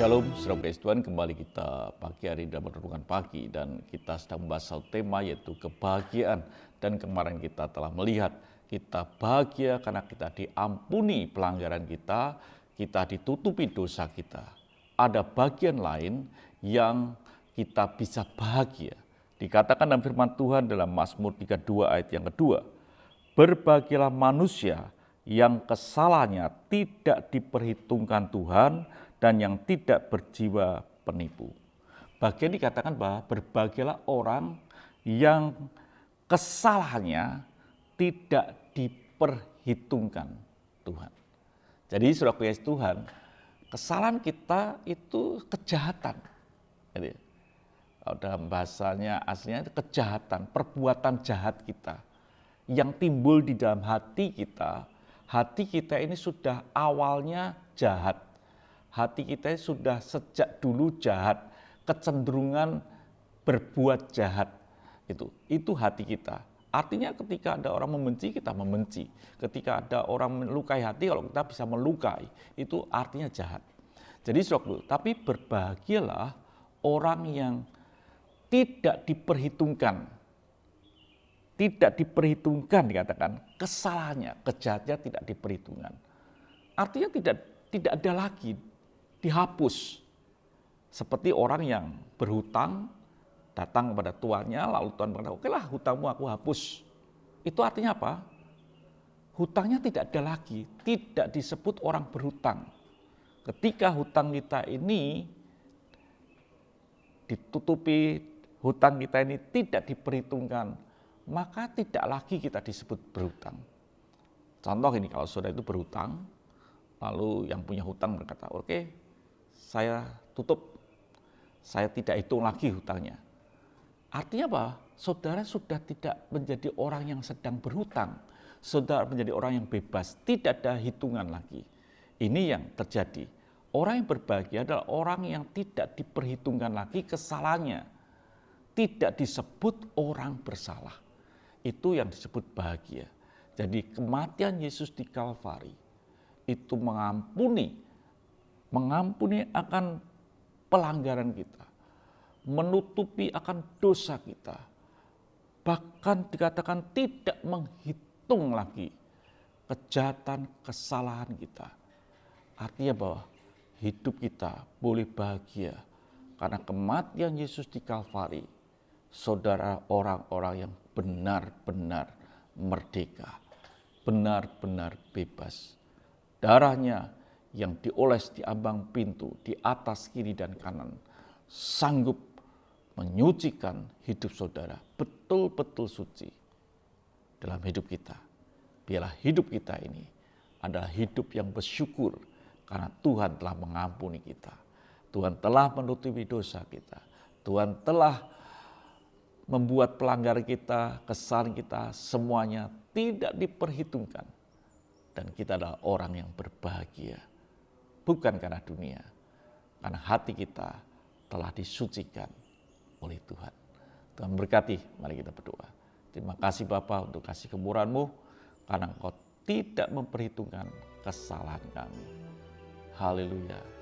Shalom, saudara kasih Tuhan, kembali kita pagi hari dalam renungan pagi dan kita sedang membahas satu tema yaitu kebahagiaan. Dan kemarin kita telah melihat kita bahagia karena kita diampuni pelanggaran kita ditutupi dosa kita. Ada bagian lain yang kita bisa bahagia. Dikatakan dalam firman Tuhan dalam Mazmur 32 ayat yang kedua, berbahagialah manusia yang kesalahannya tidak diperhitungkan Tuhan dan yang tidak berjiwa penipu. Bagian dikatakan bahwa berbahagialah orang yang kesalahannya tidak diperhitungkan Tuhan. Jadi saudara kasih Tuhan, kesalahan kita itu kejahatan. Jadi, dalam bahasanya aslinya itu kejahatan, perbuatan jahat kita yang timbul di dalam hati kita. Hati kita ini sudah awalnya jahat. Hati kita sudah sejak dulu jahat, kecenderungan berbuat jahat. Itu hati kita. Artinya ketika ada orang membenci, kita membenci. Ketika ada orang melukai hati, kalau kita bisa melukai, itu artinya jahat. Jadi saudara, tapi berbahagialah orang yang tidak diperhitungkan. Tidak diperhitungkan dikatakan, kesalahannya, kejahatannya tidak diperhitungkan. Artinya tidak ada lagi, dihapus. Seperti orang yang berhutang, datang kepada tuannya, lalu tuan berkata, okelah hutangmu aku hapus. Itu artinya apa? Hutangnya tidak ada lagi, tidak disebut orang berhutang. Ketika hutang kita ini ditutupi, hutang kita ini tidak diperhitungkan, maka tidak lagi kita disebut berhutang. Contoh ini, kalau saudara itu berhutang, lalu yang punya hutang berkata, oke, saya tutup, saya tidak hitung lagi hutangnya. Artinya apa? Saudara sudah tidak menjadi orang yang sedang berhutang, saudara menjadi orang yang bebas, tidak ada hitungan lagi. Ini yang terjadi. Orang yang berbahagia adalah orang yang tidak diperhitungkan lagi kesalahannya, tidak disebut orang bersalah. Itu yang disebut bahagia. Jadi kematian Yesus di Kalvari itu mengampuni akan pelanggaran kita, menutupi akan dosa kita, bahkan dikatakan tidak menghitung lagi kejahatan, kesalahan kita. Artinya bahwa hidup kita boleh bahagia karena kematian Yesus di Kalvari. Saudara, orang-orang yang benar-benar merdeka, benar-benar bebas. Darahnya yang dioles di ambang pintu, di atas kiri dan kanan, sanggup menyucikan hidup saudara, betul-betul suci dalam hidup kita. Biarlah hidup kita ini adalah hidup yang bersyukur karena Tuhan telah mengampuni kita. Tuhan telah menutupi dosa kita. Tuhan telah membuat pelanggaran kita, kesalahan kita, semuanya tidak diperhitungkan. Dan kita adalah orang yang berbahagia. Bukan karena dunia, karena hati kita telah disucikan oleh Tuhan. Tuhan berkati, mari kita berdoa. Terima kasih Bapa untuk kasih kemurahan-Mu, karena Engkau tidak memperhitungkan kesalahan kami. Haleluya.